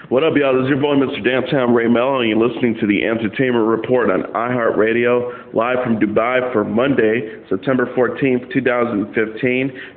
What up, y'all? This is your boy, Mr. Downtown Ray Mello, and you're listening to the Entertainment Report on iHeartRadio, live from Dubai for Monday, September 14th, 2015,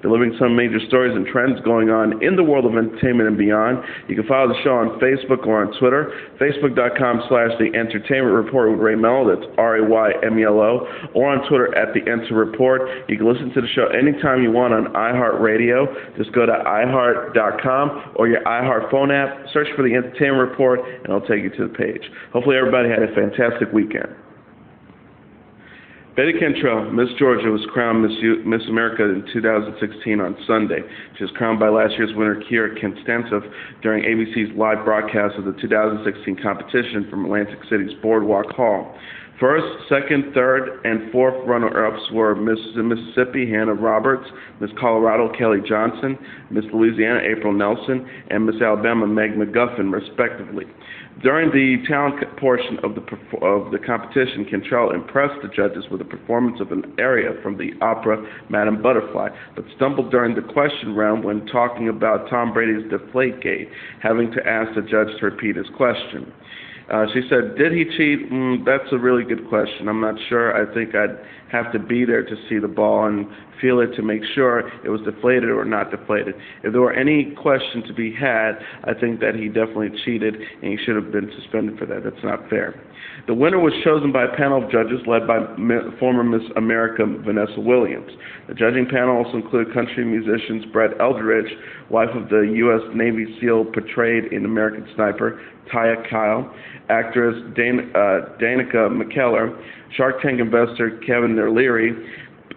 delivering some major stories and trends going on in the world of entertainment and beyond. You can follow the show on Facebook or on Twitter, facebook.com/The Entertainment Report with Ray Mello, that's RAYMELO, or on Twitter at The Enter Report. You can listen to the show anytime you want on iHeartRadio. Just go to iHeart.com or your iHeart phone app, search for the Entertainment Report, and it'll take you to the page. Hopefully everybody had a fantastic weekend. Betty Cantrell, Miss Georgia, was crowned Miss America in 2016 on Sunday. She was crowned by last year's winner, Kiera Constantine, during ABC's live broadcast of the 2016 competition from Atlantic City's Boardwalk Hall. First, second, third, and fourth runner-ups were Miss Mississippi, Hannah Roberts, Miss Colorado, Kelly Johnson, Miss Louisiana, April Nelson, and Miss Alabama, Meg McGuffin, respectively. During the talent portion of the competition, Cantrell impressed the judges with a performance of an aria from the opera Madame Butterfly, but stumbled during the question round when talking about Tom Brady's Deflategate, having to ask the judge to repeat his question. She said, did he cheat? That's a really good question. I'm not sure. I think I'd have to be there to see the ball and feel it to make sure it was deflated or not deflated. If there were any question to be had, I think that he definitely cheated and he should have been suspended for that. That's not fair. The winner was chosen by a panel of judges led by former Miss America Vanessa Williams. The judging panel also included country musicians Brett Eldridge, wife of the U.S. Navy SEAL portrayed in American Sniper, Taya Kyle, actress Danica McKellar, Shark Tank investor Kevin O'Leary,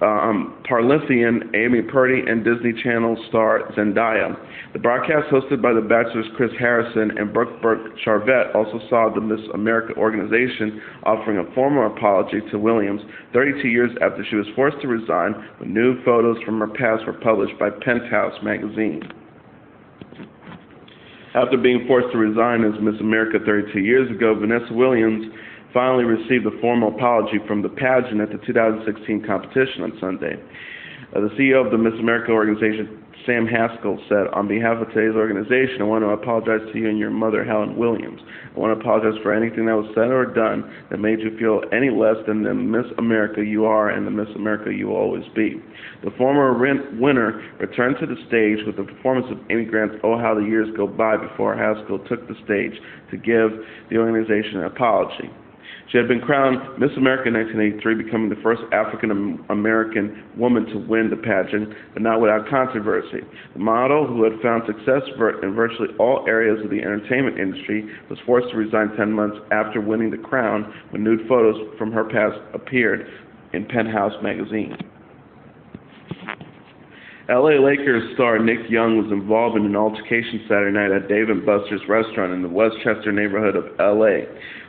Paralympian Amy Purdy, and Disney Channel star Zendaya. The broadcast, hosted by The Bachelor's Chris Harrison and Brooke Burke-Charvet, also saw the Miss America organization offering a formal apology to Williams 32 years after she was forced to resign when nude photos from her past were published by Penthouse magazine. After being forced to resign as Miss America 32 years ago, Vanessa Williams finally received a formal apology from the pageant at the 2016 competition on Sunday. The CEO of the Miss America organization, Sam Haskell, said, "On behalf of today's organization, I want to apologize to you and your mother, Helen Williams. I want to apologize for anything that was said or done that made you feel any less than the Miss America you are and the Miss America you will always be." The former winner returned to the stage with the performance of Amy Grant's "Oh How the Years Go By" before Haskell took the stage to give the organization an apology. She had been crowned Miss America in 1983, becoming the first African-American woman to win the pageant, but not without controversy. The model, who had found success in virtually all areas of the entertainment industry, was forced to resign 10 months after winning the crown when nude photos from her past appeared in Penthouse magazine. L.A. Lakers star Nick Young was involved in an altercation Saturday night at Dave & Buster's restaurant in the Westchester neighborhood of L.A.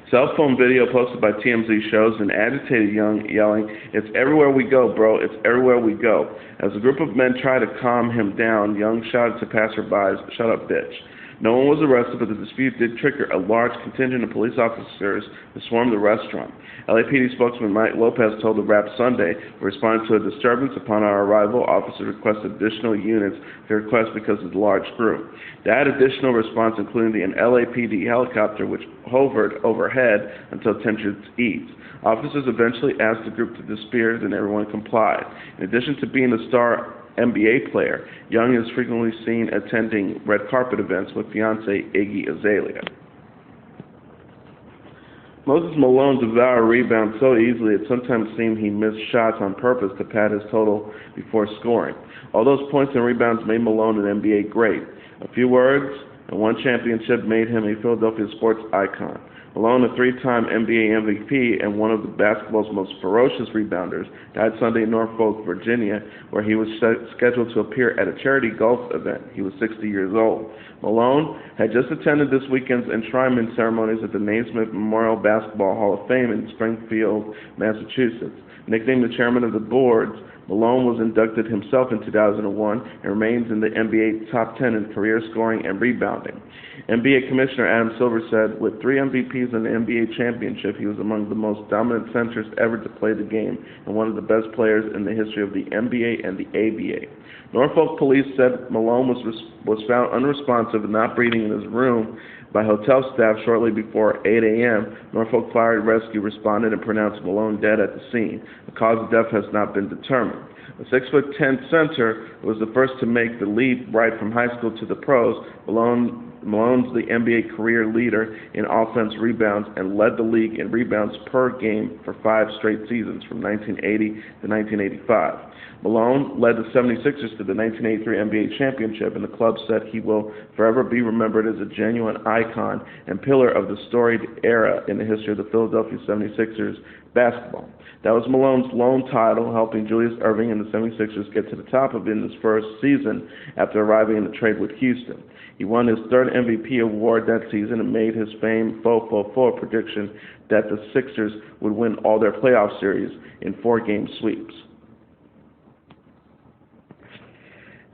Cell phone video posted by TMZ shows an agitated Young yelling, "It's everywhere we go, bro, it's everywhere we go." As a group of men tried to calm him down, Young shouted to passerbys, "Shut up, bitch." No one was arrested, but the dispute did trigger a large contingent of police officers to swarm the restaurant. LAPD spokesman Mike Lopez told the Rap Sunday, "We responded to a disturbance. Upon our arrival, officers requested additional units to request because of the large group. That additional response included an LAPD helicopter which hovered overhead until tensions eased. Officers eventually asked the group to disperse, and everyone complied." In addition to being a star NBA player, Young is frequently seen attending red carpet events with fiancée Iggy Azalea. Moses Malone devoured rebounds so easily it sometimes seemed he missed shots on purpose to pad his total before scoring. All those points and rebounds made Malone an NBA great. A few words and one championship made him a Philadelphia sports icon. Malone, a three-time NBA MVP and one of the basketball's most ferocious rebounders, died Sunday in Norfolk, Virginia, where he was scheduled to appear at a charity golf event. He was 60 years old. Malone had just attended this weekend's enshrinement ceremonies at the Naismith Memorial Basketball Hall of Fame in Springfield, Massachusetts. Nicknamed the chairman of the boards, Malone was inducted himself in 2001 and remains in the NBA top 10 in career scoring and rebounding. NBA Commissioner Adam Silver said, "With 3 MVPs season NBA championship, he was among the most dominant centers ever to play the game and one of the best players in the history of the NBA and the ABA. Norfolk police said Malone was found unresponsive and not breathing in his room by hotel staff shortly before 8 a.m. Norfolk Fire and Rescue responded and pronounced Malone dead at the scene. The cause of death has not been determined. A 6'10" center was the first to make the leap right from high school to the pros. Malone's the NBA career leader in offense rebounds and led the league in rebounds per game for 5 straight seasons from 1980 to 1985. Malone led the 76ers to the 1983 NBA championship, and the club said he will forever be remembered as a genuine icon and pillar of the storied era in the history of the Philadelphia 76ers basketball. That was Malone's lone title, helping Julius Erving and the 76ers get to the top of it in his first season after arriving in the trade with Houston. He won his 3rd MVP award that season and made his famed 4-4-4 prediction that the Sixers would win all their playoff series in 4-game sweeps.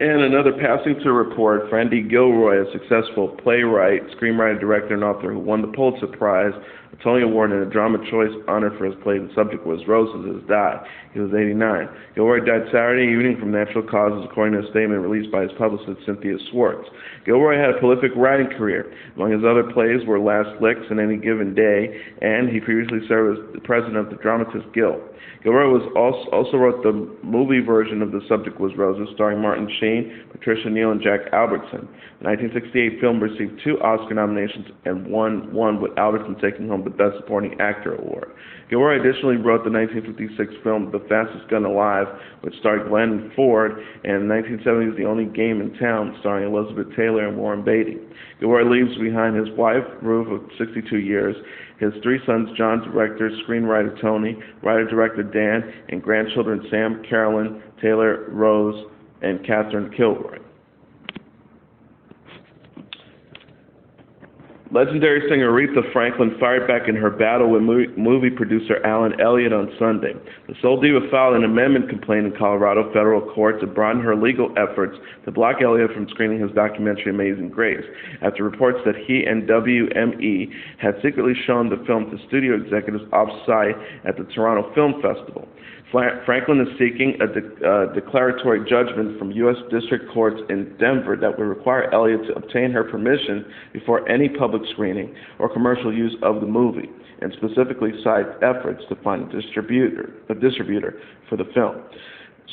And another passing-to report, Frandy Gilroy, a successful playwright, screenwriter, director, and author who won the Pulitzer Prize, a Tony Award, and a Drama Choice honor for his play The Subject Was Roses, has died. He was 89. Gilroy died Saturday evening from natural causes, according to a statement released by his publicist, Cynthia Swartz. Gilroy had a prolific writing career. Among his other plays were Last Licks and Any Given Day, and he previously served as the president of the Dramatists Guild. Gilroy also wrote the movie version of The Subject Was Roses, starring Martin Sheen, Patricia Neal, and Jack Albertson. The 1968 film received 2 Oscar nominations and won one, with Albertson taking home the Best Supporting Actor award. Gilroy additionally wrote the 1956 film The Fastest Gun Alive, which starred Glenn Ford, and in 1970 The Only Game in Town, starring Elizabeth Taylor and Warren Beatty. Gilroy leaves behind his wife, Ruth, of 62 years, his 3 sons, John, director, screenwriter Tony, writer-director Dan, and grandchildren Sam, Carolyn, Taylor, Rose, and Catherine Kilroy. Legendary singer Aretha Franklin fired back in her battle with movie producer Alan Elliott on Sunday. The Soul Diva filed an amendment complaint in Colorado federal court to broaden her legal efforts to block Elliott from screening his documentary Amazing Grace, after reports that he and WME had secretly shown the film to studio executives off-site at the Toronto Film Festival. Franklin is seeking a declaratory judgment from U.S. district courts in Denver that would require Elliott to obtain her permission before any public screening or commercial use of the movie, and specifically cites efforts to find a distributor for the film.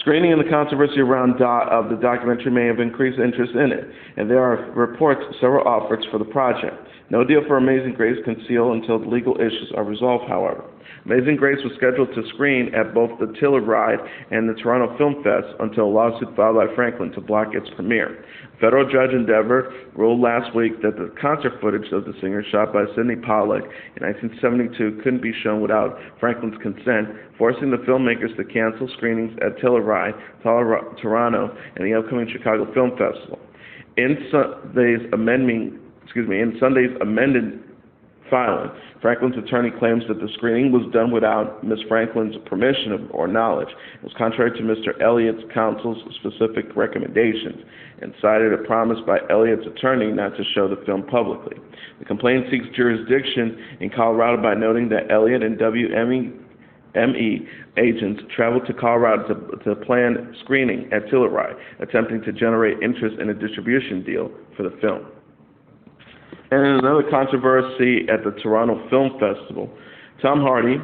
Screening and the controversy around of the documentary may have increased interest in it, and there are reports of several offers for the project. No deal for Amazing Grace concealed until the legal issues are resolved, however. Amazing Grace was scheduled to screen at both the Telluride and the Toronto Film Fest until a lawsuit filed by Franklin to block its premiere. A federal judge in Denver ruled last week that the concert footage of the singer shot by Sidney Pollack in 1972 couldn't be shown without Franklin's consent, forcing the filmmakers to cancel screenings at Telluride, Toronto, and the upcoming Chicago Film Festival. In Sunday's amended filing, Franklin's attorney claims that the screening was done without Ms. Franklin's permission or knowledge. It was contrary to Mr. Elliott's counsel's specific recommendations, and cited a promise by Elliott's attorney not to show the film publicly. The complaint seeks jurisdiction in Colorado by noting that Elliott and WME agents traveled to Colorado to plan screening at Telluride, attempting to generate interest in a distribution deal for the film. And in another controversy at the Toronto Film Festival, Tom Hardy,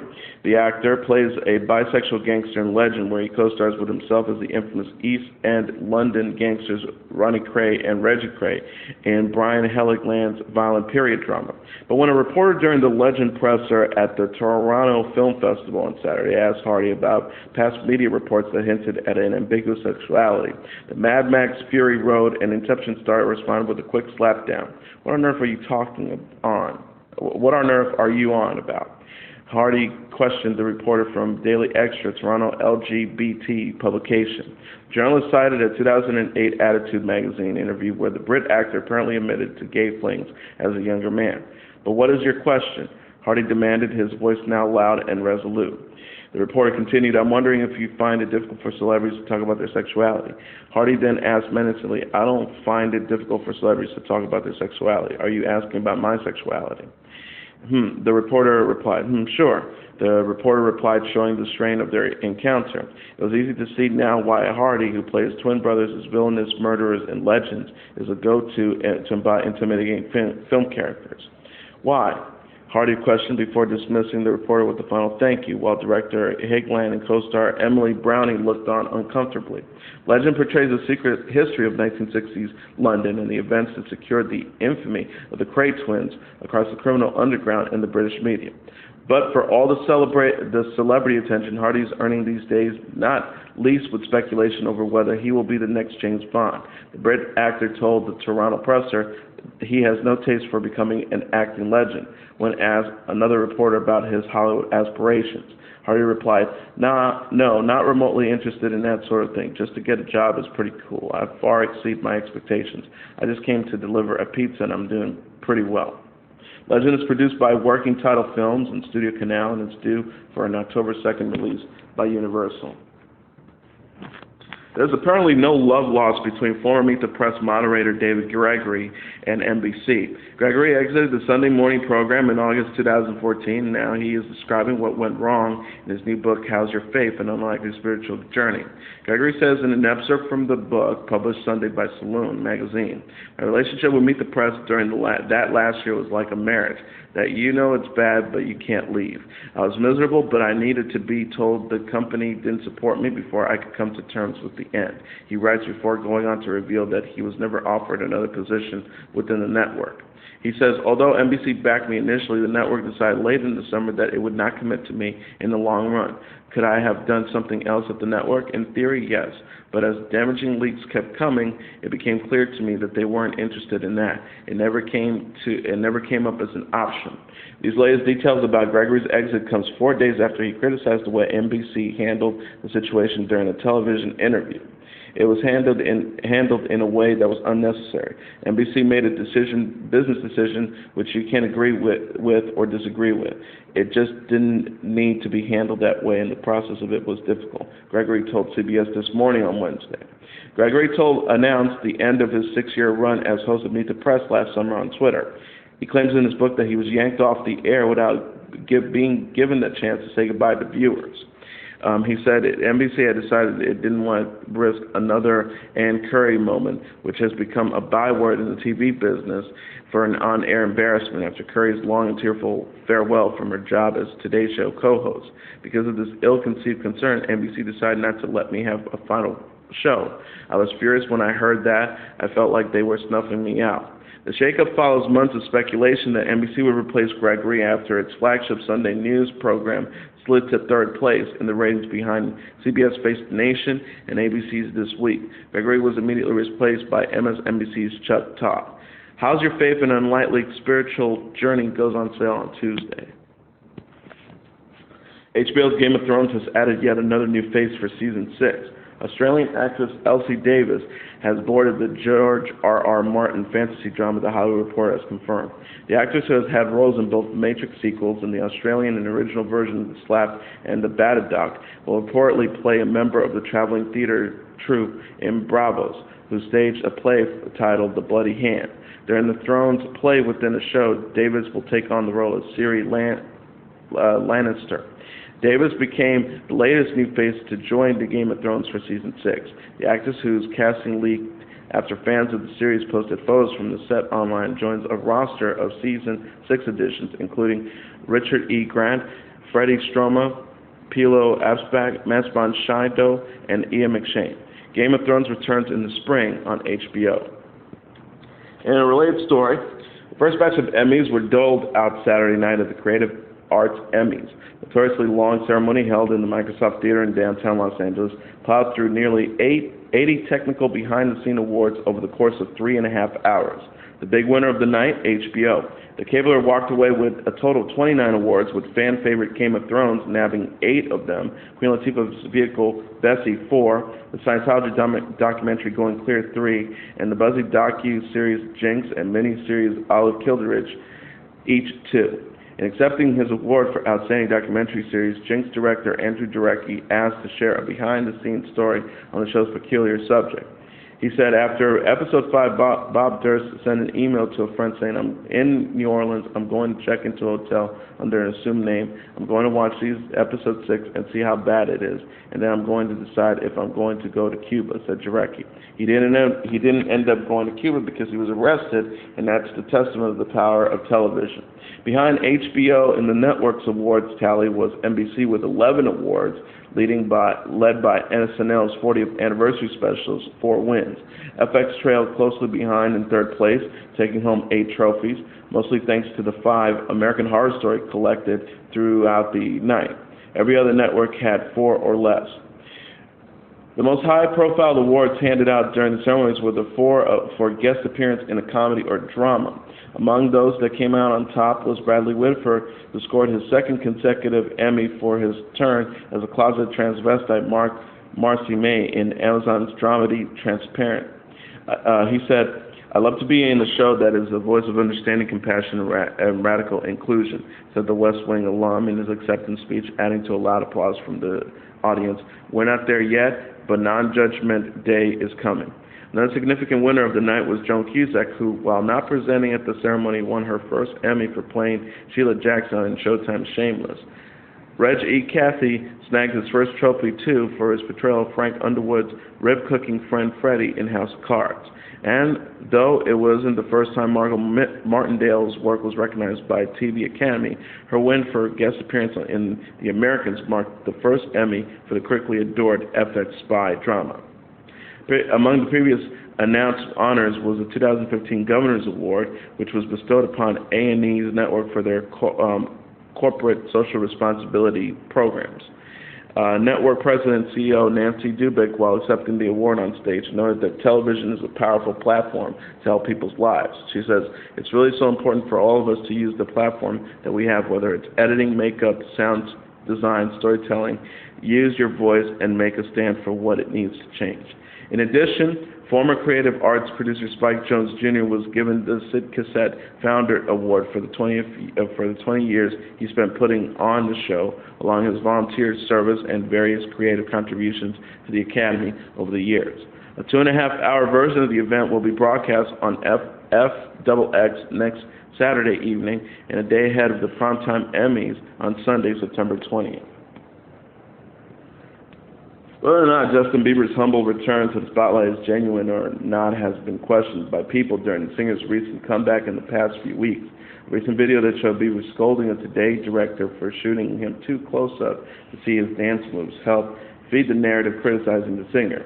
the actor, plays a bisexual gangster in Legend, where he co-stars with himself as the infamous East End London gangsters Ronnie Cray and Reggie Cray in Brian Helgeland's violent period drama. But when a reporter during the Legend presser at the Toronto Film Festival on Saturday asked Hardy about past media reports that hinted at an ambiguous sexuality, the Mad Max Fury Road and Inception star responded with a quick slapdown. What on earth are you talking on? What on earth are you on about? Hardy questioned the reporter from Daily Extra, Toronto LGBT publication. The journalist cited a 2008 Attitude magazine interview where the Brit actor apparently admitted to gay flings as a younger man. But what is your question? Hardy demanded, his voice now loud and resolute. The reporter continued, I'm wondering if you find it difficult for celebrities to talk about their sexuality. Hardy then asked menacingly, I don't find it difficult for celebrities to talk about their sexuality. Are you asking about my sexuality? The reporter replied, sure. The reporter replied, showing the strain of their encounter. It was easy to see now why Hardy, who plays twin brothers as villainous murderers in Legends, is a go-to to intimidating film characters. Why? Hardy questioned before dismissing the reporter with the final thank you, while director Higland and co-star Emily Browning looked on uncomfortably. Legend portrays the secret history of 1960s London and the events that secured the infamy of the Cray twins across the criminal underground in the British media. But for all the celebrity attention Hardy's earning these days, not least with speculation over whether he will be the next James Bond. The Brit actor told the Toronto Presser he has no taste for becoming an acting legend. When asked another reporter about his Hollywood aspirations, Hardy replied, no, not remotely interested in that sort of thing. Just to get a job is pretty cool. I far exceed my expectations. I just came to deliver a pizza and I'm doing pretty well. Legend is produced by Working Title Films and Studio Canal, and it's due for an October 2nd release by Universal. There's apparently no love lost between former Meet the Press moderator David Gregory and NBC. Gregory exited the Sunday morning program in August 2014. Now he is describing what went wrong in his new book, How's Your Faith? An Unlikely Spiritual Journey. Gregory says in an excerpt from the book, published Sunday by Saloon magazine, my relationship with Meet the Press during that last year was like a marriage, that you know it's bad, but you can't leave. I was miserable, but I needed to be told the company didn't support me before I could come to terms with the end. He writes before going on to reveal that he was never offered another position within the network. He says, although NBC backed me initially, the network decided late in the summer that it would not commit to me in the long run. Could I have done something else at the network? In theory, yes. But as damaging leaks kept coming, it became clear to me that they weren't interested in that. It never came up as an option. These latest details about Gregory's exit comes 4 days after he criticized the way NBC handled the situation during a television interview. It was handled in a way that was unnecessary. NBC made a business decision, which you can agree with or disagree with. It just didn't need to be handled that way, and the process of it was difficult. Gregory told CBS This Morning on Wednesday. Gregory announced the end of his 6-year run as host of Meet the Press last summer on Twitter. He claims in his book that he was yanked off the air without being given the chance to say goodbye to viewers. He said NBC had decided it didn't want to risk another Ann Curry moment, which has become a byword in the TV business for an on-air embarrassment after Curry's long and tearful farewell from her job as Today Show co-host. Because of this ill-conceived concern, NBC decided not to let me have a final show. I was furious when I heard that. I felt like they were snuffing me out. The shakeup follows months of speculation that NBC would replace Gregory after its flagship Sunday news program slid to third place in the ratings behind CBS Face the Nation and ABC's This Week. Gregory was immediately replaced by MSNBC's Chuck Todd. How's Your Faith? An Unlikely Spiritual Journey goes on sale on Tuesday. HBO's Game of Thrones has added yet another new face for Season 6. Australian actress Elsie Davis has boarded the George R.R. Martin fantasy drama, The Hollywood Reporter has confirmed. The actress, who has had roles in both Matrix sequels and the Australian and original version of The Slap and The Battledoc, will reportedly play a member of the traveling theater troupe in Bravos, who staged a play titled The Bloody Hand. During the Thrones play within the show, Davis will take on the role of Ciri Lannister. Davis became the latest new face to join the Game of Thrones for Season 6. The actress, whose casting leaked after fans of the series posted photos from the set online, joins a roster of Season 6 additions, including Richard E. Grant, Freddie Stroma, Pilo Asbach, Masban Shido, and Ian McShane. Game of Thrones returns in the spring on HBO. In a related story, the first batch of Emmys were doled out Saturday night at the Creative Arts Emmys. The notoriously long ceremony held in the Microsoft Theater in downtown Los Angeles plowed through nearly 80 technical behind-the-scenes awards over the course of 3.5 hours. The big winner of the night, HBO. The cabler walked away with a total of 29 awards, with fan favorite Game of Thrones nabbing 8 of them, Queen Latifah's vehicle Bessie 4, the Scientology documentary Going Clear 3, and the buzzy docu-series Jinx and mini-series Olive Kilderidge, each 2. In accepting his award for Outstanding Documentary Series, Jinx director Andrew Jarecki asked to share a behind-the-scenes story on the show's peculiar subject. He said after episode 5, Bob Durst sent an email to a friend saying, I'm in New Orleans, I'm going to check into a hotel under an assumed name, I'm going to watch these episode 6 and see how bad it is, and then I'm going to decide if I'm going to go to Cuba, said Jarecki. He didn't end up going to Cuba because he was arrested, and that's the testament of the power of television. Behind HBO in the network's awards tally was NBC with 11 awards, led by SNL's 40th anniversary specials, 4 wins. FX trailed closely behind in third place, taking home 8 trophies, mostly thanks to the 5 American Horror Story collected throughout the night. Every other network had 4 or less. The most high-profile awards handed out during the ceremonies were the 4 for guest appearance in a comedy or drama. Among those that came out on top was Bradley Whitford, who scored his 2nd consecutive Emmy for his turn as a closet transvestite Marcy May in Amazon's dramedy Transparent. He said, I love to be in a show that is a voice of understanding, compassion, and radical inclusion, said the West Wing alum in his acceptance speech, adding to a loud applause from the audience. We're not there yet, but non-judgment day is coming. Another significant winner of the night was Joan Cusack, who, while not presenting at the ceremony, won her first Emmy for playing Sheila Jackson in Showtime's Shameless. Reg E. Cathy snagged his first trophy, too, for his portrayal of Frank Underwood's rib-cooking friend Freddie in House of Cards. And though it wasn't the first time Margot Martindale's work was recognized by TV Academy, her win for guest appearance in The Americans marked the first Emmy for the critically adored FX spy drama. Among the previous announced honors was the 2015 Governor's Award, which was bestowed upon A&E's network for their corporate social responsibility programs. Network President and CEO Nancy Dubik, while accepting the award on stage, noted that television is a powerful platform to help people's lives. She says, it's really so important for all of us to use the platform that we have, whether it's editing, makeup, sound design, storytelling. Use your voice and make a stand for what it needs to change. In addition, former creative arts producer Spike Jones Jr. was given the Sid Cassette Founder Award for the 20 years he spent putting on the show, along with his volunteer service and various creative contributions to the Academy over the years. A 2.5-hour version of the event will be broadcast on FXX next Saturday evening and a day ahead of the primetime Emmys on Sunday, September 20th. Whether or not Justin Bieber's humble return to the spotlight is genuine or not has been questioned by people during the singer's recent comeback in the past few weeks. A recent video that showed Bieber scolding a Today director for shooting him too close up to see his dance moves helped feed the narrative criticizing the singer.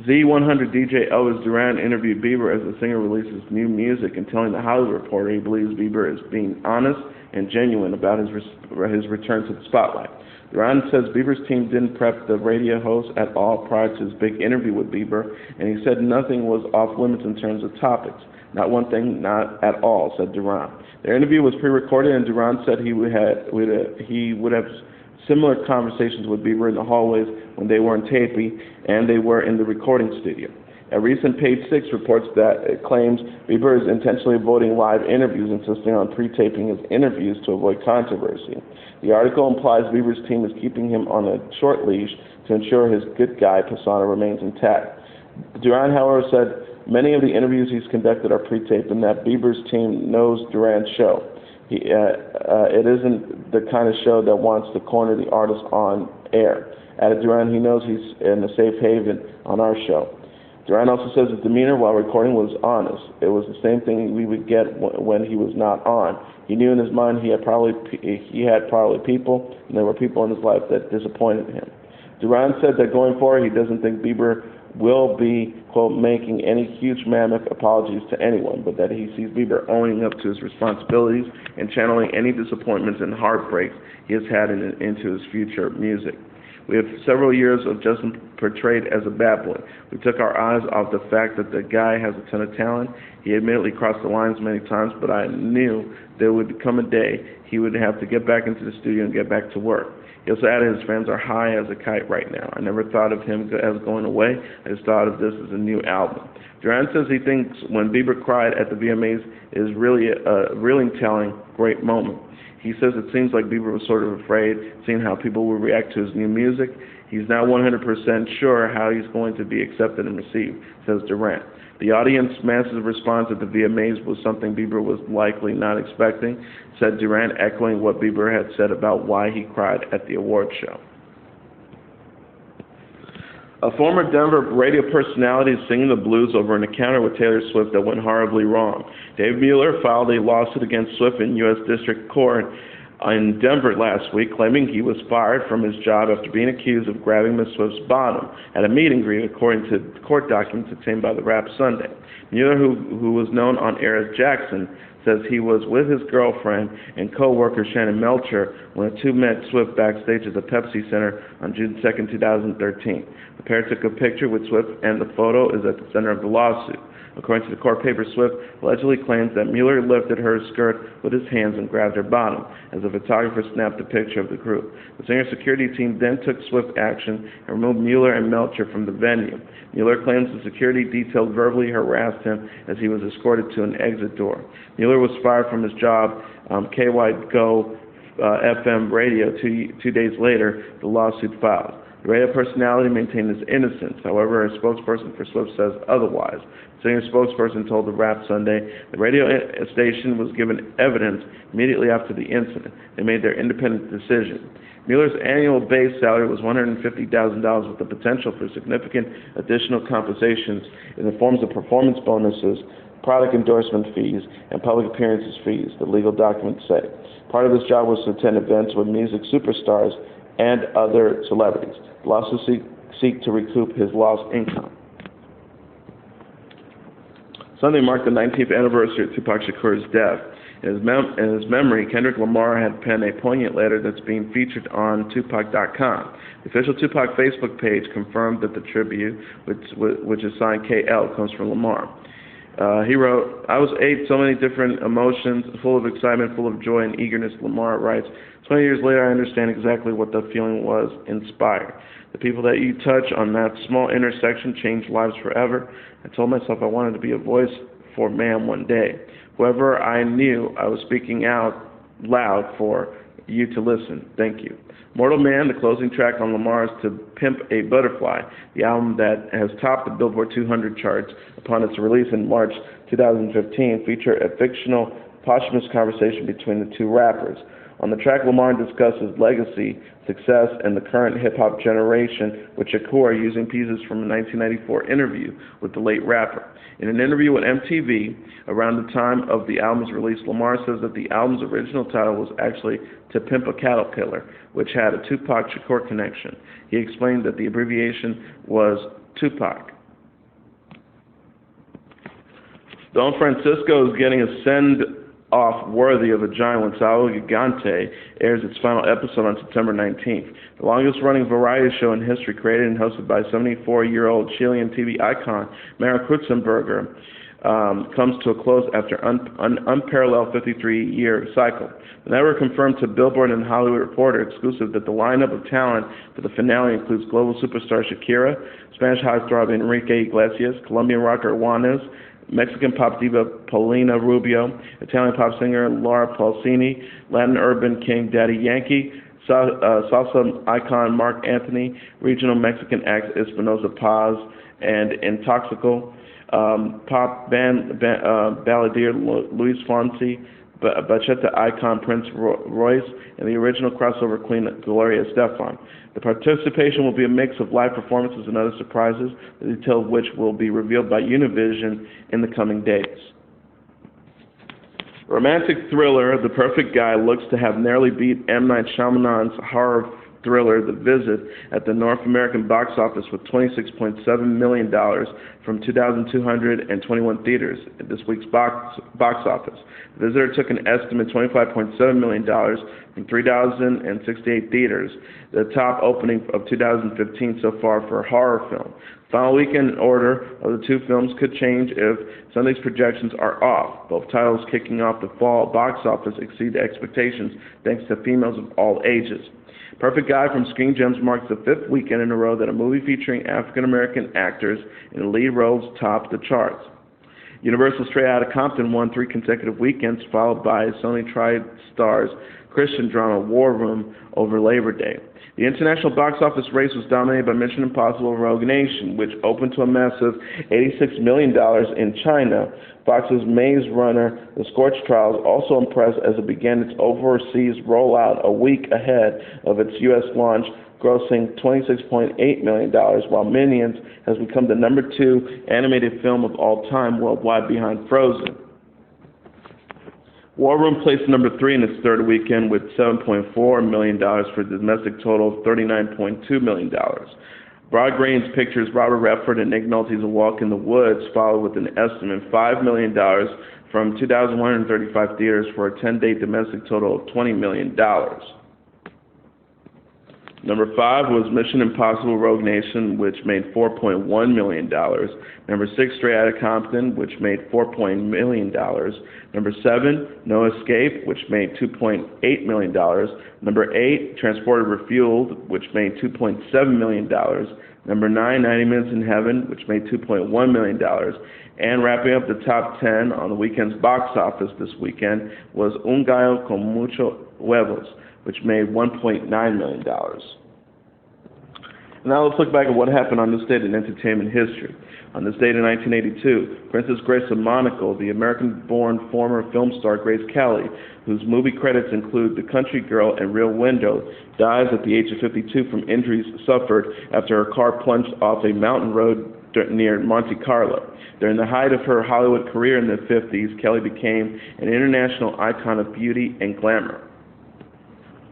Z100 DJ Elvis Duran interviewed Bieber as the singer releases new music and telling the Hollywood Reporter he believes Bieber is being honest and genuine about his return to the spotlight. Duran says Bieber's team didn't prep the radio host at all prior to his big interview with Bieber, and he said nothing was off limits in terms of topics. Not one thing, not at all, said Duran. Their interview was pre-recorded, and Duran said he would have similar conversations with Bieber in the hallways when they weren't taping and they were in the recording studio. A recent Page 6 reports that it claims Bieber is intentionally avoiding live interviews, insisting on pre-taping his interviews to avoid controversy. The article implies Bieber's team is keeping him on a short leash to ensure his good guy persona remains intact. Duran, however, said many of the interviews he's conducted are pre-taped and that Bieber's team knows Duran's show. It isn't the kind of show that wants to corner the artist on air. Added Duran, he knows he's in a safe haven on our show. Duran also says his demeanor while recording was honest. It was the same thing we would get when he was not on. He knew in his mind he had probably people, and there were people in his life that disappointed him. Duran said that going forward, he doesn't think Bieber will be, quote, making any huge mammoth apologies to anyone, but that he sees Bieber owning up to his responsibilities and channeling any disappointments and heartbreaks he has had into his future music. We have several years of Justin portrayed as a bad boy. We took our eyes off the fact that the guy has a ton of talent. He admittedly crossed the lines many times, but I knew there would come a day he would have to get back into the studio and get back to work. He also added his fans are high as a kite right now. I never thought of him as going away. I just thought of this as a new album. Durant says he thinks when Bieber cried at the VMAs is really a really telling, great moment. He says it seems like Bieber was sort of afraid, seeing how people would react to his new music. He's not 100% sure how he's going to be accepted and received, says Durant. The audience's massive response at the VMAs was something Bieber was likely not expecting, said Durant, echoing what Bieber had said about why he cried at the award show. A former Denver radio personality is singing the blues over an encounter with Taylor Swift that went horribly wrong. Dave Mueller filed a lawsuit against Swift in U.S. District Court in Denver last week, claiming he was fired from his job after being accused of grabbing Ms. Swift's bottom at a meet and greet, according to court documents obtained by the Rap Sunday. Mueller, who was known on air as Jackson, says he was with his girlfriend and co-worker Shannon Melcher when the two met Swift backstage at the Pepsi Center on June 2, 2013. The pair took a picture with Swift, and the photo is at the center of the lawsuit. According to the court paper, Swift allegedly claims that Mueller lifted her skirt with his hands and grabbed her bottom, as the photographer snapped a picture of the group. The singer's security team then took swift action and removed Mueller and Melcher from the venue. Mueller claims the security detail verbally harassed him as he was escorted to an exit door. Mueller was fired from his job, KYGO FM radio. Two days later, the lawsuit filed. The radio personality maintained his innocence. However, a spokesperson for Swift says otherwise. The singer spokesperson told the Rap Sunday the radio station was given evidence immediately after the incident. They made their independent decision. Mueller's annual base salary was $150,000 with the potential for significant additional compensations in the forms of performance bonuses, product endorsement fees, and public appearances fees, the legal documents say. Part of his job was to attend events with music superstars and other celebrities. The lawsuits seek to recoup his lost income. Sunday marked the 19th anniversary of Tupac Shakur's death. In his memory, Kendrick Lamar had penned a poignant letter that's being featured on Tupac.com. The official Tupac Facebook page confirmed that the tribute, which is signed KL, comes from Lamar. He wrote, "I was ate so many different emotions, full of excitement, full of joy and eagerness," Lamar writes. 20 years later, I understand exactly what the feeling was, inspired. The people that you touch on that small intersection change lives forever. I told myself I wanted to be a voice for man one day. Whoever I knew, I was speaking out loud for you to listen. Thank you. Mortal Man, the closing track on Lamar's To Pimp a Butterfly, the album that has topped the Billboard 200 charts upon its release in March 2015, featured a fictional, posthumous conversation between the two rappers. On the track, Lamar discusses legacy, success, and the current hip-hop generation with Shakur, using pieces from a 1994 interview with the late rapper. In an interview with MTV around the time of the album's release, Lamar says that the album's original title was actually To Pimp a Caterpillar, which had a Tupac Shakur connection. He explained that the abbreviation was Tupac. Don Francisco is getting a send-off worthy of a giant when Sao Gigante airs its final episode on September 19th. The longest-running variety show in history, created and hosted by 74-year-old Chilean TV icon Mara Krutzenberger, comes to a close after an unparalleled 53-year cycle. The network confirmed to Billboard and Hollywood Reporter exclusive that the lineup of talent for the finale includes global superstar Shakira, Spanish heartthrob Enrique Iglesias, Colombian rocker Juanes, Mexican pop diva Paulina Rubio, Italian pop singer Laura Pausini, Latin urban king Daddy Yankee, salsa icon Mark Anthony, regional Mexican acts Espinosa Paz and Intoxico, pop balladeer Luis Fonsi, bachata icon Prince Royce, and the original crossover queen Gloria Estefan. The participation will be a mix of live performances and other surprises, the detail of which will be revealed by Univision in the coming days. Romantic thriller The Perfect Guy looks to have nearly beat M. Night Shyamalan's horror thriller The Visit at the North American box office with $26.7 million from 2,221 theaters at this week's box office. The Visitor took an estimate $25.7 million from 3,068 theaters, the top opening of 2015 so far for a horror film. Final weekend order of the two films could change if Sunday's projections are off. Both titles kicking off the fall box office exceed expectations thanks to females of all ages. Perfect Guy from Screen Gems marks the fifth weekend in a row that a movie featuring African-American actors in lead roles topped the charts. Universal Straight Outta Compton won 3 consecutive weekends, followed by Sony TriStar's Christian drama War Room over Labor Day. The international box office race was dominated by Mission Impossible Rogue Nation, which opened to a massive $86 million in China. Fox's Maze Runner, The Scorched Trials, also impressed as it began its overseas rollout a week ahead of its U.S. launch, grossing $26.8 million, while Minions has become the #2 animated film of all time worldwide behind Frozen. War Room placed #3 in its third weekend with $7.4 million for a domestic total of $39.2 million. Broad Grains Pictures' Robert Redford and Nick Nolte's A Walk in the Woods followed with an estimate $5 million from 2,135 theaters for a 10-day domestic total of $20 million. Number 5 was Mission Impossible Rogue Nation, which made $4.1 million. Number 6, Straight Outta Compton, which made $4 million. Number 7, No Escape, which made $2.8 million. Number 8, Transported Refueled, which made $2.7 million. Number 9, 90 Minutes in Heaven, which made $2.1 million. And wrapping up the top 10 on the weekend's box office this weekend was Un Gallo con Mucho Huevos, which made $1.9 million. Now let's look back at what happened on this date in entertainment history. On this date in 1982, Princess Grace of Monaco, the American-born former film star Grace Kelly, whose movie credits include The Country Girl and Rear Window, dies at the age of 52 from injuries suffered after her car plunged off a mountain road near Monte Carlo. During the height of her Hollywood career in the 50s, Kelly became an international icon of beauty and glamour.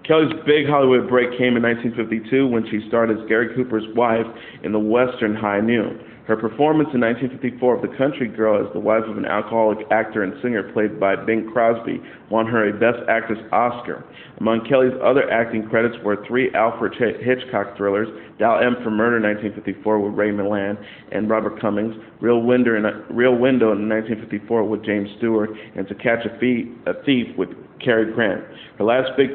Kelly's big Hollywood break came in 1952 when she starred as Gary Cooper's wife in the Western High Noon. Her performance in 1954 of The Country Girl as the wife of an alcoholic actor and singer played by Bing Crosby won her a Best Actress Oscar. Among Kelly's other acting credits were 3 Alfred Hitchcock thrillers, Dial M for Murder 1954 with Ray Milland and Robert Cummings, Real Window in 1954 with James Stewart, and To Catch a Thief with Cary Grant. Her last big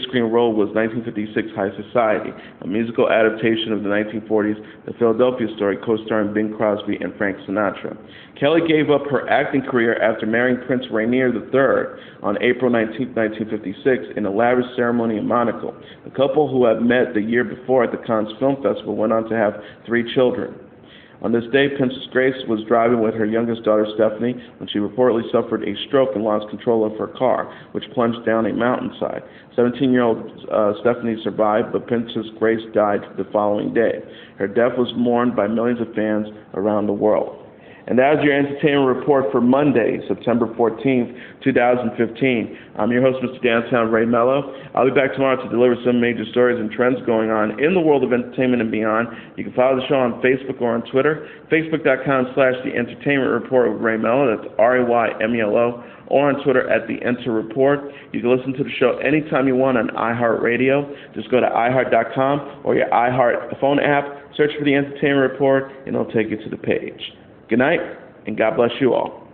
screen role was 1956 High Society, a musical adaptation of the 1940s The Philadelphia Story, co-starring Bing Crosby and Frank Sinatra. Kelly gave up her acting career after marrying Prince Rainier III on April 19, 1956 in a lavish ceremony in Monaco. The couple, who had met the year before at the Cannes Film Festival, went on to have 3 children. On this day, Princess Grace was driving with her youngest daughter, Stephanie, when she reportedly suffered a stroke and lost control of her car, which plunged down a mountainside. 17-year-old Stephanie survived, but Princess Grace died the following day. Her death was mourned by millions of fans around the world. And that is your entertainment report for Monday, September 14th, 2015. I'm your host, Mr. Downtown Ray Mello. I'll be back tomorrow to deliver some major stories and trends going on in the world of entertainment and beyond. You can follow the show on Facebook or on Twitter, facebook.com/The Entertainment Report with Ray Mello. That's RAYMELO. Or on Twitter at The Enter Report. You can listen to the show anytime you want on iHeartRadio. Just go to iHeart.com or your iHeart phone app, search for The Entertainment Report, and it'll take you to the page. Good night, and God bless you all.